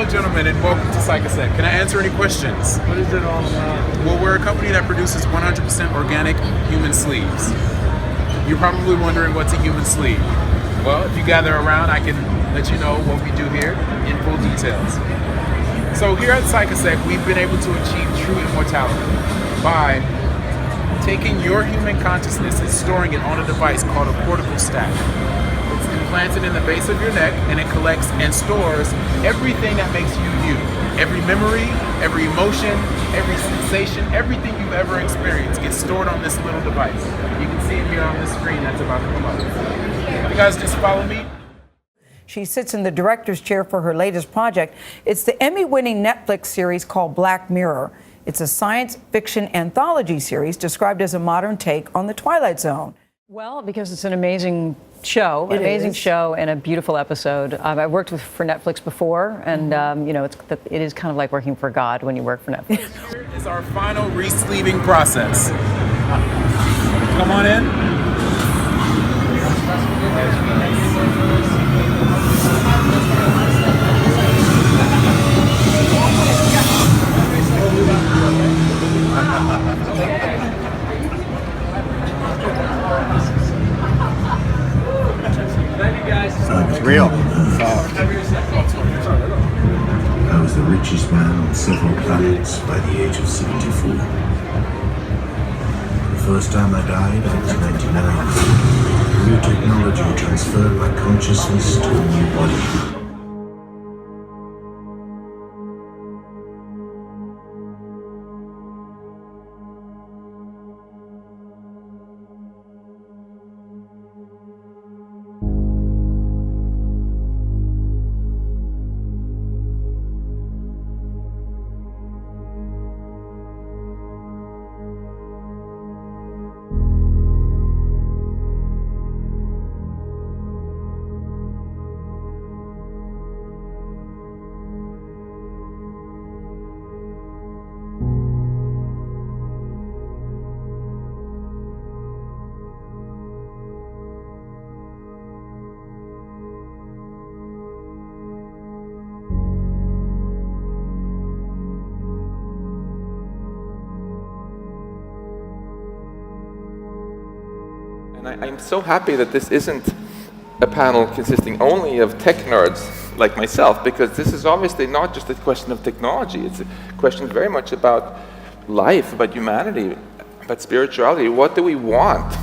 and gentlemen, and welcome to Psychosec. Can I answer any questions? What is it all about? Well, we're a company that produces 100% organic human sleeves. You're probably wondering what's a human sleeve. Well, if you gather around, I can let you know what we do here in full details. So here at Psychosec, we've been able to achieve true immortality by taking your human consciousness and storing it on a device called a cortical stack. It's implanted in the base of your neck, and it collects and stores everything that makes you you. Every memory, every emotion, every sensation, everything you've ever experienced gets stored on this little device. You can see it here on this screen that's about to come up. You guys just follow me. She sits in the director's chair for her latest project. It's the Emmy-winning Netflix series called Black Mirror. It's a science fiction anthology series described as a modern take on The Twilight Zone. Well, because it's an amazing show, and a beautiful episode. I've worked for Netflix before, and it is kind of like working for God when you work for Netflix. Here is our final re-sleeving process. Come on in. It's real. I was the richest man on several planets by the age of 74. The first time I died, I was 99. New technology transferred my consciousness to a new body. And I'm so happy that this isn't a panel consisting only of tech nerds like myself, because this is obviously not just a question of technology. It's a question very much about life, about humanity, about spirituality. What do we want,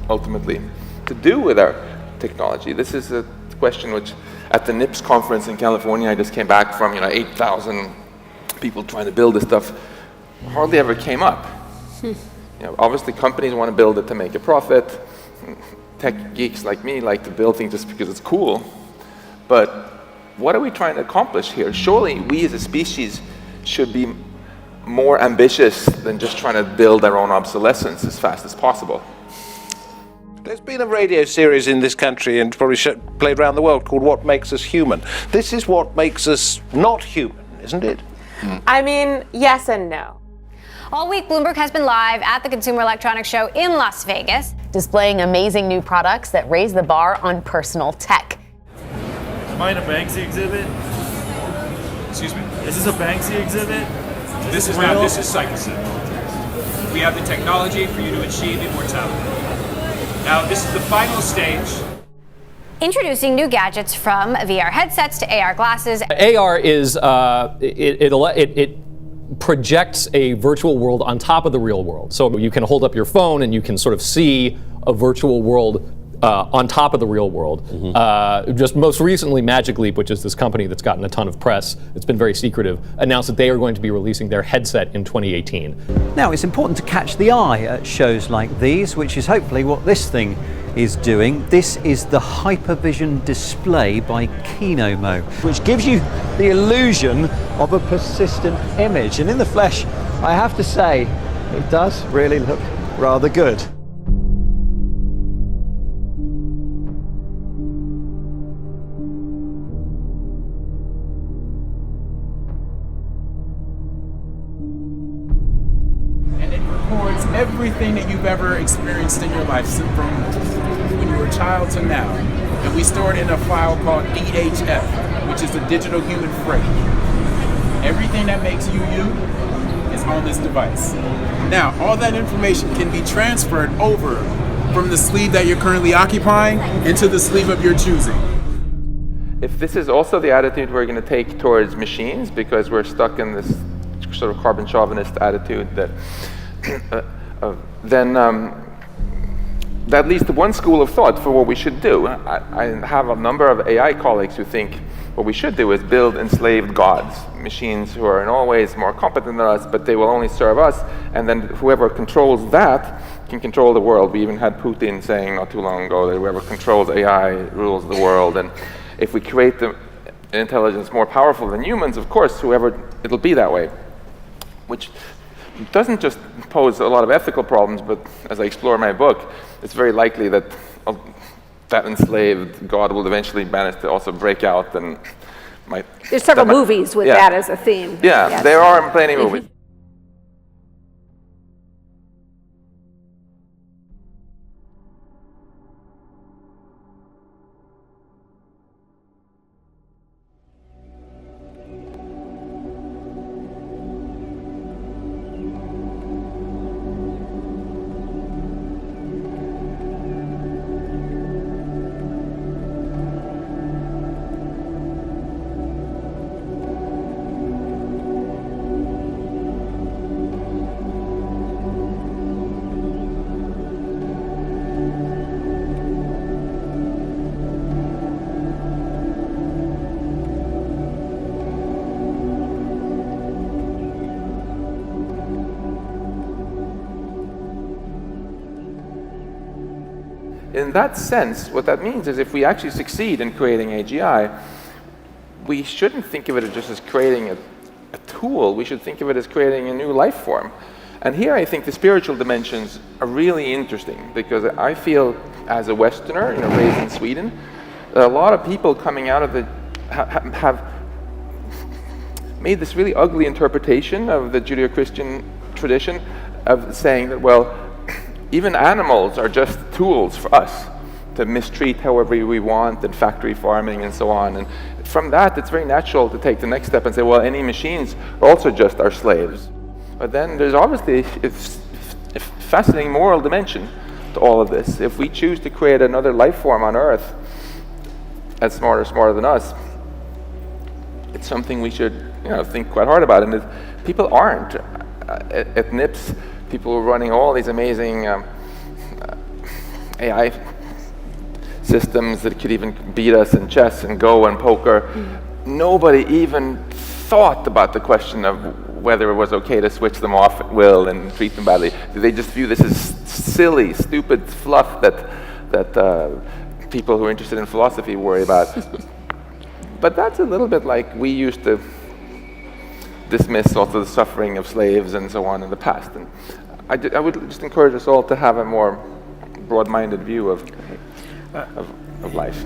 ultimately, to do with our technology? This is a question which, at the NIPS conference in California, I just came back from, 8,000 people trying to build this stuff, hardly ever came up. Obviously, companies want to build it to make a profit. Tech geeks like me like to build things just because it's cool. But what are we trying to accomplish here? Surely we as a species should be more ambitious than just trying to build our own obsolescence as fast as possible. There's been a radio series in this country and probably played around the world called What Makes Us Human. This is what makes us not human, isn't it? I mean, yes and no. All week, Bloomberg has been live at the Consumer Electronics Show in Las Vegas, displaying amazing new products that raise the bar on personal tech. Is mine a Banksy exhibit? Excuse me? Is this a Banksy exhibit? This is Psychosec. We have the technology for you to achieve immortality. Now, this is the final stage. introducing new gadgets from VR headsets to AR glasses. AR is it projects a virtual world on top of the real world. So you can hold up your phone and you can sort of see a virtual world on top of the real world. Mm-hmm. Just most recently, Magic Leap, which is this company that's gotten a ton of press, it's been very secretive, announced that they are going to be releasing their headset in 2018. Now, it's important to catch the eye at shows like these, which is hopefully what this thing is doing. This is the Hypervision display by Kinomo, which gives you the illusion of a persistent image. And in the flesh, I have to say, it does really look rather good. Everything that you've ever experienced in your life from when you were a child to now. And we store it in a file called DHF, which is the digital human freight. Everything that makes you you is on this device. Now, all that information can be transferred over from the sleeve that you're currently occupying into the sleeve of your choosing. If this is also the attitude we're going to take towards machines, because we're stuck in this sort of carbon chauvinist attitude, that then that leads to one school of thought for what we should do. I have a number of AI colleagues who think what we should do is build enslaved gods, machines who are in all ways more competent than us, but they will only serve us, and then whoever controls that can control the world. We even had Putin saying not too long ago that whoever controls AI rules the world, and if we create the intelligence more powerful than humans, of course, it'll be that way, which doesn't just pose a lot of ethical problems, but as I explore in my book, it's very likely that that enslaved God will eventually manage to also break out and might... There's several movies with that as a theme. Yeah, yes. There are plenty of movies. In that sense, what that means is if we actually succeed in creating AGI, we shouldn't think of it just as creating a tool. We should think of it as creating a new life form. And here I think the spiritual dimensions are really interesting, because I feel as a Westerner, raised in Sweden, a lot of people coming out of have made this really ugly interpretation of the Judeo-Christian tradition of saying that, well, even animals are just tools for us to mistreat however we want, and factory farming and so on. And from that, it's very natural to take the next step and say, well, any machines are also just our slaves. But then there's obviously a fascinating moral dimension to all of this. If we choose to create another life form on Earth that's smarter than us, it's something we should think quite hard about. And if people aren't. At NIPS, people were running all these amazing AI systems that could even beat us in chess and Go and poker. Nobody even thought about the question of whether it was okay to switch them off at will and treat them badly. They just view this as silly, stupid fluff that people who are interested in philosophy worry about. But that's a little bit like we used to dismiss also the suffering of slaves and so on in the past. And I would just encourage us all to have a more broad-minded view of life.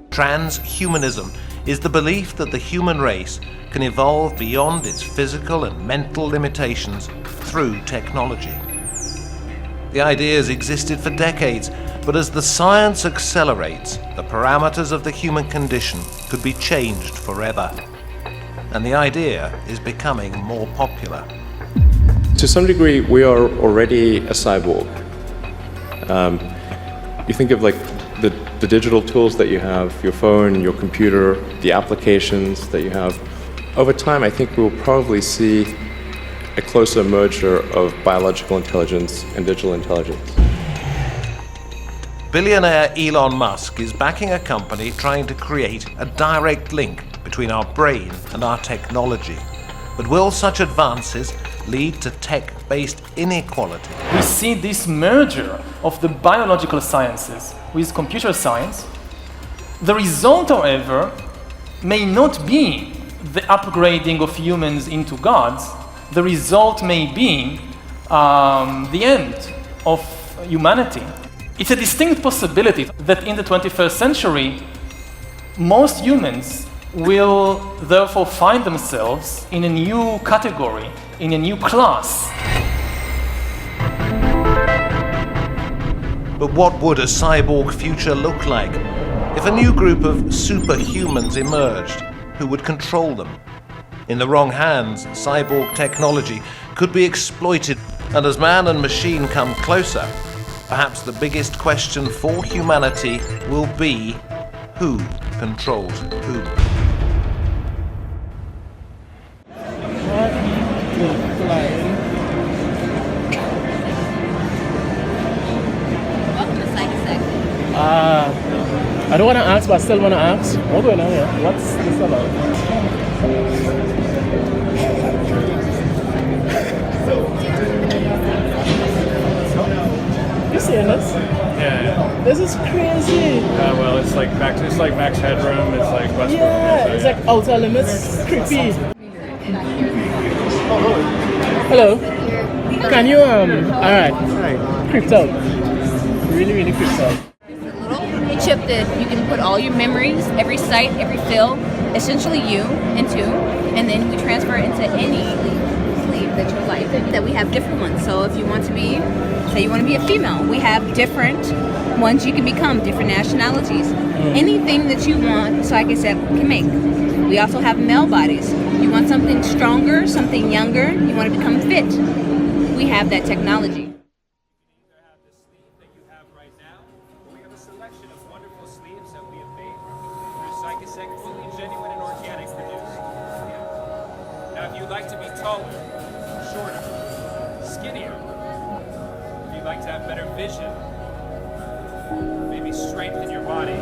Transhumanism is the belief that the human race can evolve beyond its physical and mental limitations through technology. The idea has existed for decades, but as the science accelerates, the parameters of the human condition could be changed forever. And the idea is becoming more popular. To some degree, we are already a cyborg. You think of the digital tools that you have, your phone, your computer, the applications that you have. Over time, I think we'll probably see a closer merger of biological intelligence and digital intelligence. Billionaire Elon Musk is backing a company trying to create a direct link between our brain and our technology. But will such advances lead to tech-based inequality? We see this merger of the biological sciences with computer science, The result, however, may not be the upgrading of humans into gods. The result may be the end of humanity. It's a distinct possibility that in the 21st century, most humans will therefore find themselves in a new category, in a new class. But what would a cyborg future look like if a new group of superhumans emerged who would control them? In the wrong hands, cyborg technology could be exploited, and as man and machine come closer, perhaps the biggest question for humanity will be who controls who. I don't want to ask, but I still want to ask. What's going on here? What's this about? You seeing this? Yeah. This is crazy. Well, it's like Max Headroom. It's like Westworld. Yeah, it's like Outer Limits. Creepy. Hello. Can you alright. Creeped out. Really creeped out. Chip that you can put all your memories, every sight, every feel, essentially you into, and then we transfer it into any sleeve that you like. That we have different ones. So if you want to be, say you want to be a female, we have different ones you can become, different nationalities. Anything that you want, so like I said, can make. We also have male bodies. You want something stronger, something younger, you want to become fit. We have that technology. Now, if you'd like to be taller, shorter, skinnier, if you'd like to have better vision, maybe strengthen your body,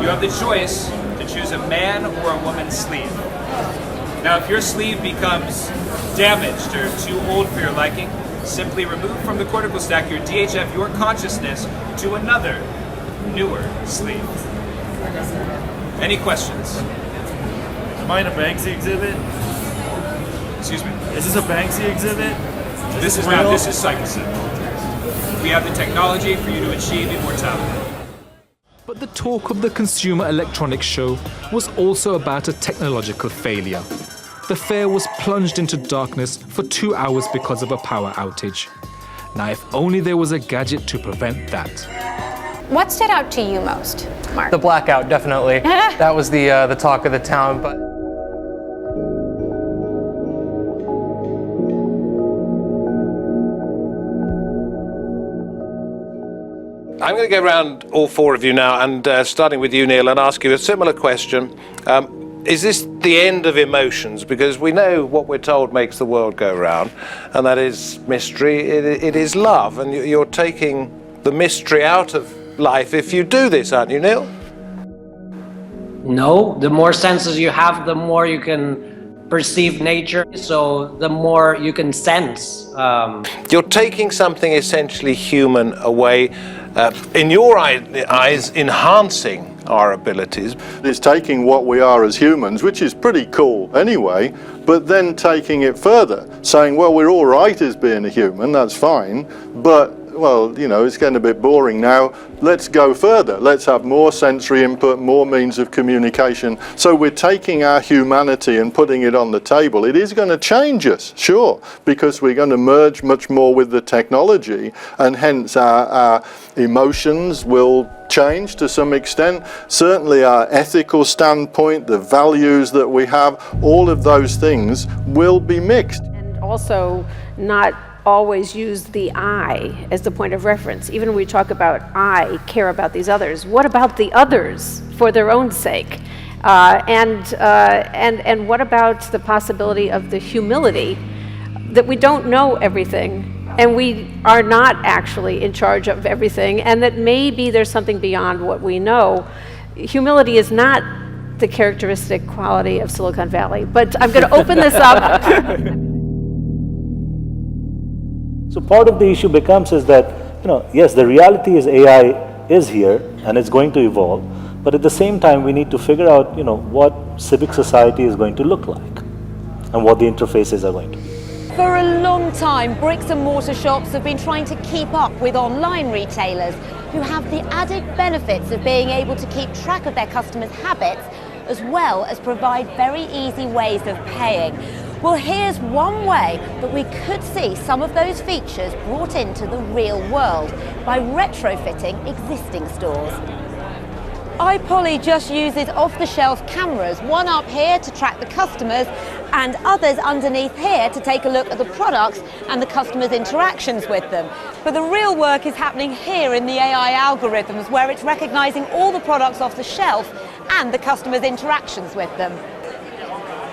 you have the choice to choose a man or a woman's sleeve. Now, if your sleeve becomes damaged or too old for your liking, simply remove from the cortical stack your DHF, your consciousness, to another, newer sleeve. Any questions? Am I in a Banksy exhibit? Excuse me? Is this a Banksy exhibit? This is not, this is Psychosynth. We have the technology for you to achieve immortality. But the talk of the Consumer Electronics Show was also about a technological failure. The fair was plunged into darkness for 2 hours because of a power outage. Now, if only there was a gadget to prevent that. What stood out to you most, Mark? The blackout, definitely. That was the talk of the town. But I'm going to go around all four of you now, and starting with you, Neil, and ask you a similar question. Is this the end of emotions? Because we know what we're told makes the world go round, and that is mystery. It is love, and you're taking the mystery out of life if you do this, aren't you, Neil? No, the more senses you have, the more you can perceive nature, so the more you can sense. You're taking something essentially human away, in your eyes, enhancing our abilities. It's taking what we are as humans, which is pretty cool anyway, but then taking it further, saying, well, we're all right as being a human, that's fine, but well, you know, it's getting a bit boring now. Let's go further. Let's have more sensory input, more means of communication. So we're taking our humanity and putting it on the table. It is going to change us, sure, because we're going to merge much more with the technology, and hence our emotions will change to some extent. Certainly our ethical standpoint, the values that we have, all of those things will be mixed. And also not always use the I as the point of reference. Even when we talk about I care about these others, what about the others for their own sake? And what about the possibility of the humility that we don't know everything and we are not actually in charge of everything, and that maybe there's something beyond what we know. Humility is not the characteristic quality of Silicon Valley, but I'm going to open this up. So part of the issue becomes is that, yes, the reality is AI is here and it's going to evolve, But at the same time, we need to figure out, what civic society is going to look like and what the interfaces are going to be. For a long time, bricks and mortar shops have been trying to keep up with online retailers who have the added benefits of being able to keep track of their customers' habits as well as provide very easy ways of paying. Well, here's one way that we could see some of those features brought into the real world by retrofitting existing stores. iPolly just uses off-the-shelf cameras, one up here to track the customers and others underneath here to take a look at the products and the customers' interactions with them. But the real work is happening here in the AI algorithms, where it's recognizing all the products off the shelf and the customers' interactions with them.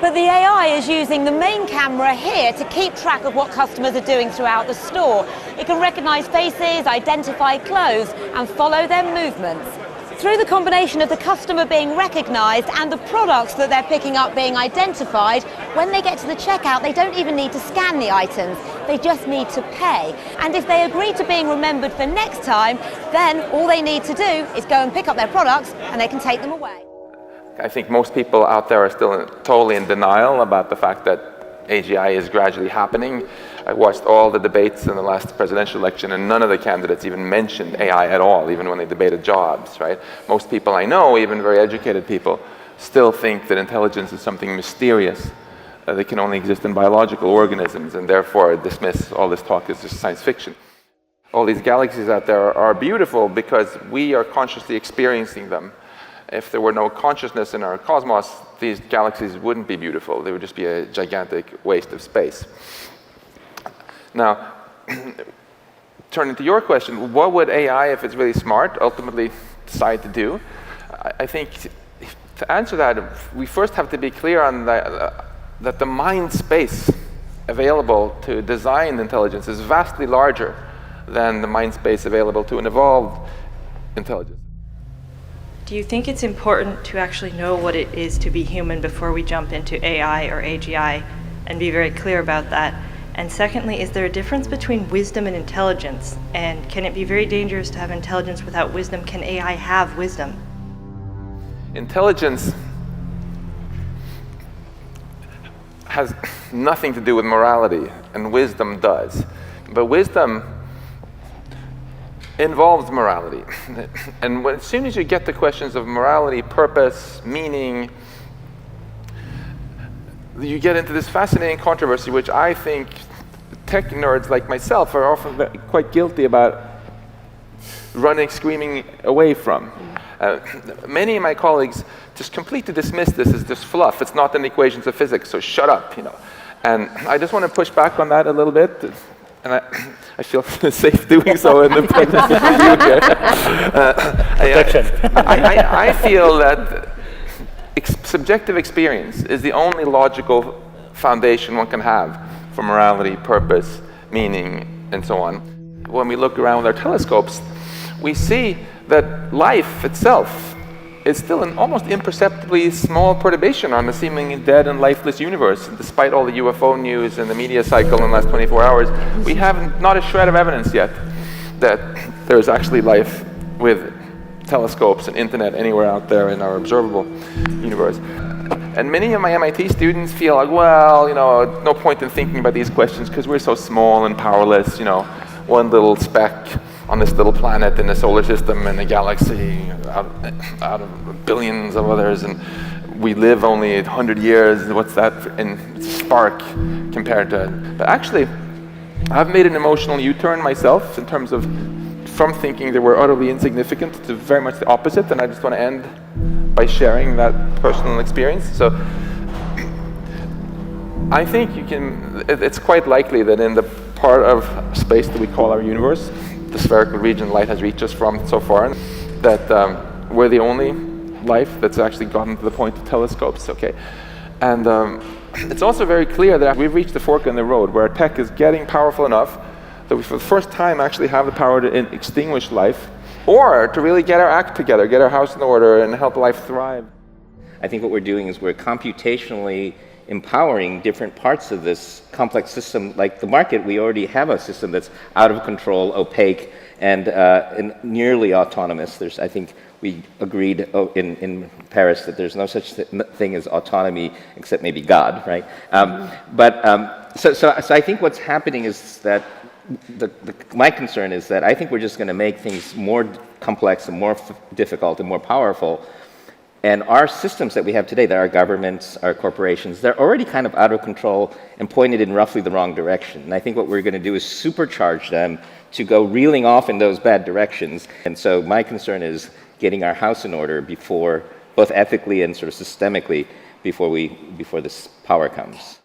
But the AI is using the main camera here to keep track of what customers are doing throughout the store. It can recognize faces, identify clothes, and follow their movements. Through the combination of the customer being recognized and the products that they're picking up being identified, when they get to the checkout, they don't even need to scan the items. They just need to pay. And if they agree to being remembered for next time, then all they need to do is go and pick up their products and they can take them away. I think most people out there are still totally in denial about the fact that AGI is gradually happening. I watched all the debates in the last presidential election, and none of the candidates even mentioned AI at all, even when they debated jobs, right? Most people I know, even very educated people, still think that intelligence is something mysterious that can only exist in biological organisms, and therefore dismiss all this talk as just science fiction. All these galaxies out there are beautiful because we are consciously experiencing them. If there were no consciousness in our cosmos, these galaxies wouldn't be beautiful. They would just be a gigantic waste of space. Now, turning to your question, what would AI, if it's really smart, ultimately decide to do? I think to answer that, we first have to be clear on that the mind space available to design intelligence is vastly larger than the mind space available to an evolved intelligence. Do you think it's important to actually know what it is to be human before we jump into AI or AGI and be very clear about that? And secondly, is there a difference between wisdom and intelligence? And can it be very dangerous to have intelligence without wisdom? Can AI have wisdom? Intelligence has nothing to do with morality, and wisdom does. But wisdom involves morality. And as soon as you get to questions of morality, purpose, meaning, you get into this fascinating controversy, which I think tech nerds like myself are often quite guilty about running, screaming away from. Many of my colleagues just completely dismiss this as just fluff. It's not in the equations of physics, so shut up, And I just want to push back on that a little bit. And I feel safe doing so in the presence of you here. I feel that subjective experience is the only logical foundation one can have for morality, purpose, meaning, and so on. When we look around with our telescopes, we see that life itself is still an almost imperceptibly small perturbation on the seemingly dead and lifeless universe. And despite all the UFO news and the media cycle in the last 24 hours, we have not a shred of evidence yet that there is actually life with telescopes and internet anywhere out there in our observable universe. And many of my MIT students feel like, well, no point in thinking about these questions because we're so small and powerless, one little speck on this little planet in the solar system and a galaxy out of billions of others, and we live only 100 years, what's that in spark compared to it? But actually, I've made an emotional U-turn myself in terms of from thinking they were utterly insignificant to very much the opposite, and I just want to end by sharing that personal experience. So I think it's quite likely that in the part of space that we call our universe, the spherical region light has reached us from so far, that we're the only life that's actually gotten to the point of telescopes, okay? And it's also very clear that we've reached the fork in the road where our tech is getting powerful enough that we for the first time actually have the power to extinguish life, or to really get our act together, get our house in order and help life thrive. I think what we're doing is we're computationally empowering different parts of this complex system. Like the market, we already have a system that's out of control, opaque, and nearly autonomous. I think we agreed in Paris that there's no such thing as autonomy except maybe God, right? So I think what's happening is that my concern is that I think we're just going to make things more complex and more difficult and more powerful. And our systems that we have today, that our governments, our corporations, they're already kind of out of control and pointed in roughly the wrong direction. And I think what we're going to do is supercharge them to go reeling off in those bad directions. And so my concern is getting our house in order before, both ethically and sort of systemically, before this power comes.